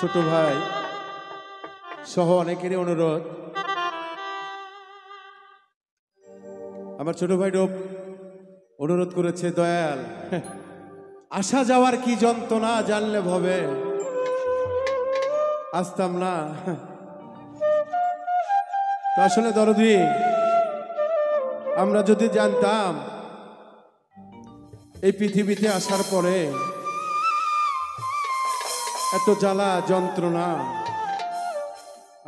ছোট ভাই সহ অনেকেরই অনুরোধ, আমার ছোট ভাইরও অনুরোধ করেছে, দয়াল আসা যাওয়ার কি যন্ত্রণা জানলে ভবে আসতাম না। তো আসলে দরদি, আমরা যদি জানতাম এই পৃথিবীতে আসার পরে এত জ্বালা যন্ত্রণা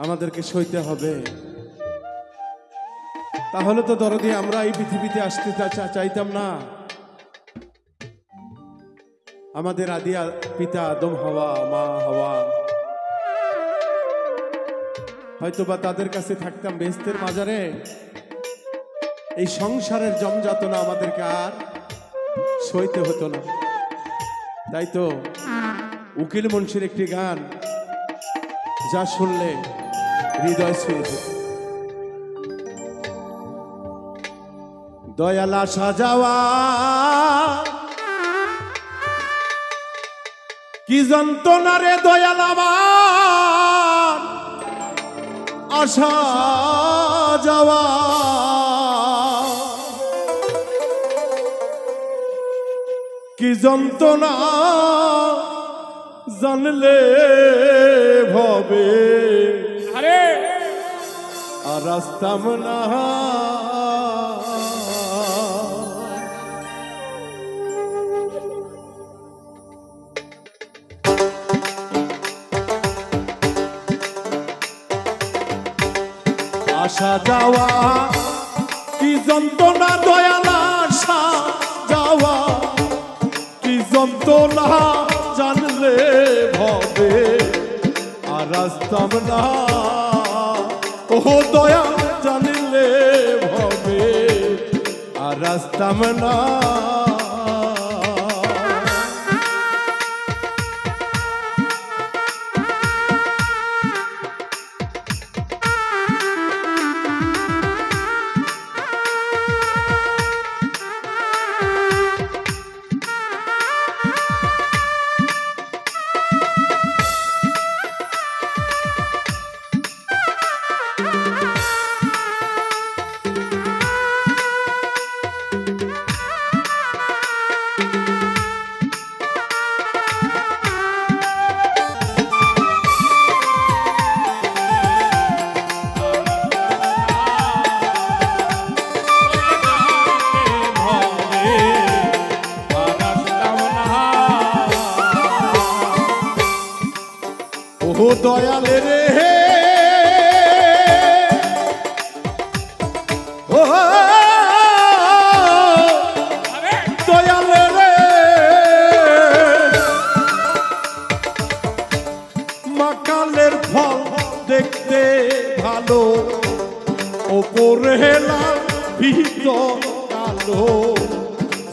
আমাদেরকে সইতে হবে, তাহলে তো দরদি আমরা এই পৃথিবীতে আসতে চাইতাম না। আমাদের আদি পিতা আদম হাওয়া, মা হাওয়া, হয়তোবা তাদের কাছে থাকতাম বেহেশতের মাজারে, এই সংসারের জমযাতনা আমাদেরকে আর সইতে হতো না। তাই তো উকিল মুন্সির একটি গান, যা শুনলে হৃদয় ছুঁয়ে যেত। দয়ালা সাজাওয়া কি যন্ত্রণা রে দয়াল আমার, আসা যাওয়া কি যন্ত্রণা জানলে ভবে আর আসতাম না। আসা যাওয়া কি যন্ত্রণা দয়াল, আসা যাওয়া কি যন্ত্রণা জানলে ভবে আর আসতাম না। ও দয়া জানলে ভবে আর আসতাম না। ও দয়াল রে, ও দয়াল রে, মাকালের ফল দেখতে ভালো, ওপরে লাল ভিতর কালো,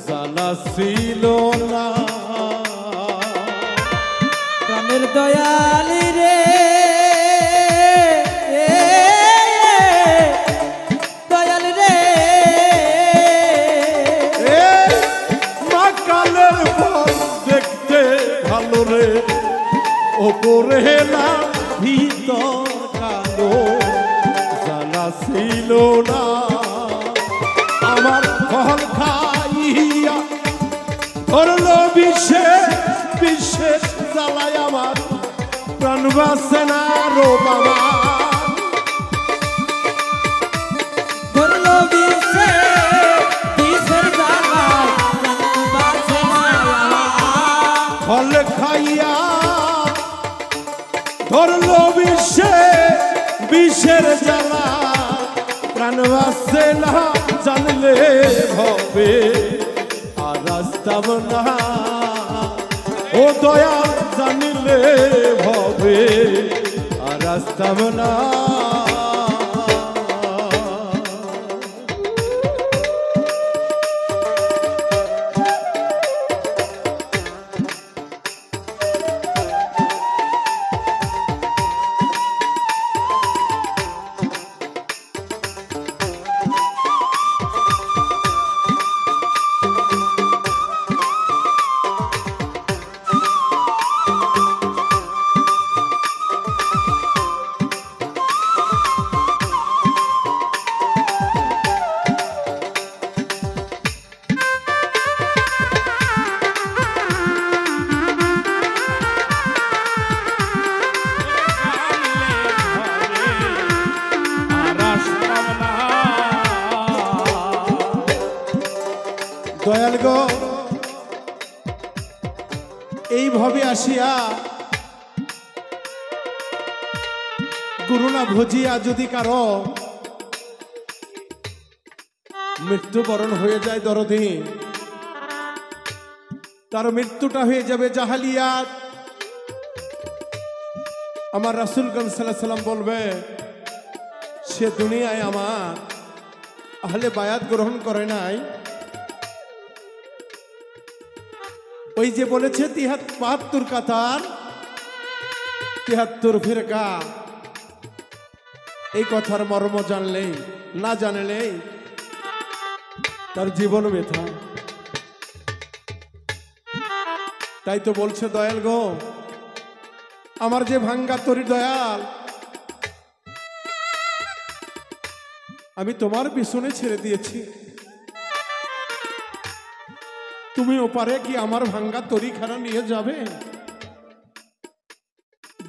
জানা ছিল না প্রাণের দয়াল রে, দয়াল রে, মাকালের ফল দেখতে ভালো রে, ওপরে লাল ভিতর কালো, জানা ছিল না। আমার ফল খাইয়া ধরলো বিশেষ বিশেষ জ্বালায়, আমার প্রাণ বাঁচে না রো বাবা। ধরলো বিষের জ্বালায়, প্রাণ বাঁচে না। ফল খাইয়া ধরলো বিষের জ্বালা, প্রাণ বাঁচে না জানলে ভবে আর আসতাম না। ও দয়াল জানলে ভবে আর আসতাম না। দয়াল গো, এইভাবে আসিয়া গুরু না ভজিয়া যদি কারো মৃত্যুবরণ হয়ে যায় দরদি, তার মৃত্যুটা হয়ে যাবে জাহালিয়াত। আমার রাসূলগঞ্জ সাল্লাল্লাহু আলাইহি সাল্লাম বলবে, সে দুনিয়ায় আমার আহলে বায়াত গ্রহণ করে নাই। ওই যে বলেছে ৭৩ কাতার ৭৩ ফিরকা, এই কথার মর্ম জানলেই না জানলেই তার জীবন ব্যথা। তাই তো বলছে দয়াল গো, আমার যে ভাঙ্গা তরি দয়াল, আমি তোমার পিছনে ছেড়ে দিয়েছি, তুমি ওপারে কি আমার ভাঙ্গা তরিখানা নিয়ে যাবে?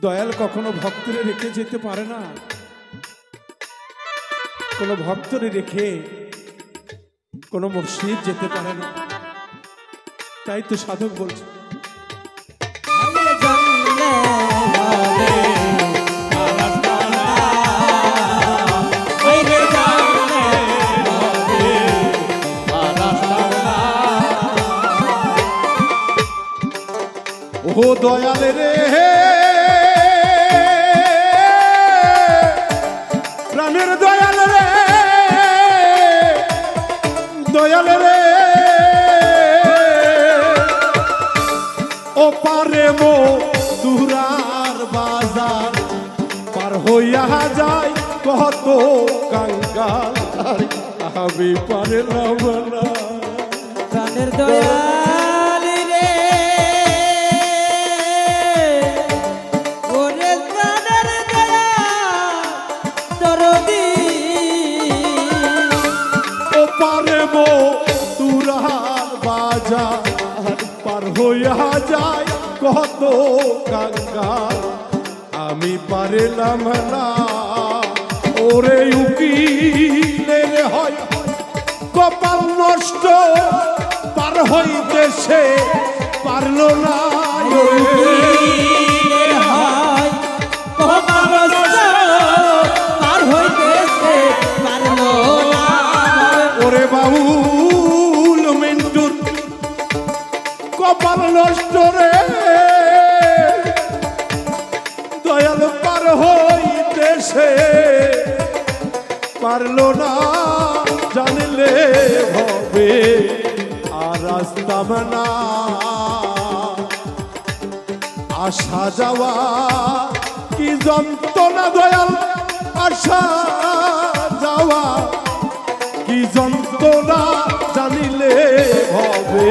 দয়াল কখনো ভক্তরে রেখে যেতে পারে না, কোন ভক্তরে রেখে কোন মুর্শিদ যেতে পারে না। তাই তো সাধক বলছে, ও দয়াল রে, প্রাণের দয়াল রে, দয়াল রে, ও পারে মো দুরার বাজার পার হইয়া যায় কত কাঙ্গাল, আমি পারলাম না। প্রাণের দয়াল রে, ওরে প্রাণের দয়াল দরদি, ও পারে মো দুরার বাজার পার হইয়া যায় কত কাঙ্গাল, আমি পারলাম না। ওরে উকিলের হয় কপাল নষ্ট, পার হইতে সে পারল না। হয় কপাল পার হইতেছে পারলো না। ওরে বাউল মিন্টুর কপাল নষ্ট রে, দয়াল পার হইতে সে পারল না। জানলে হবে আর রাস্তাম না, আসা যাওয়া কি যন্ত্রণা দয়াল, আসা যাওয়া কি যন্ত্রণা, জানিলে হবে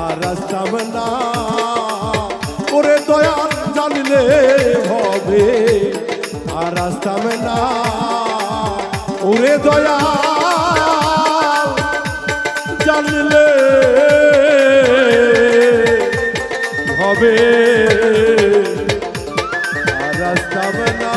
আর রাস্তাম না। ওরে দয়াল জানিলে হবে আর রাস্তাম না। ওরে দয়াল জানলে হবে আর রাস্তাম না।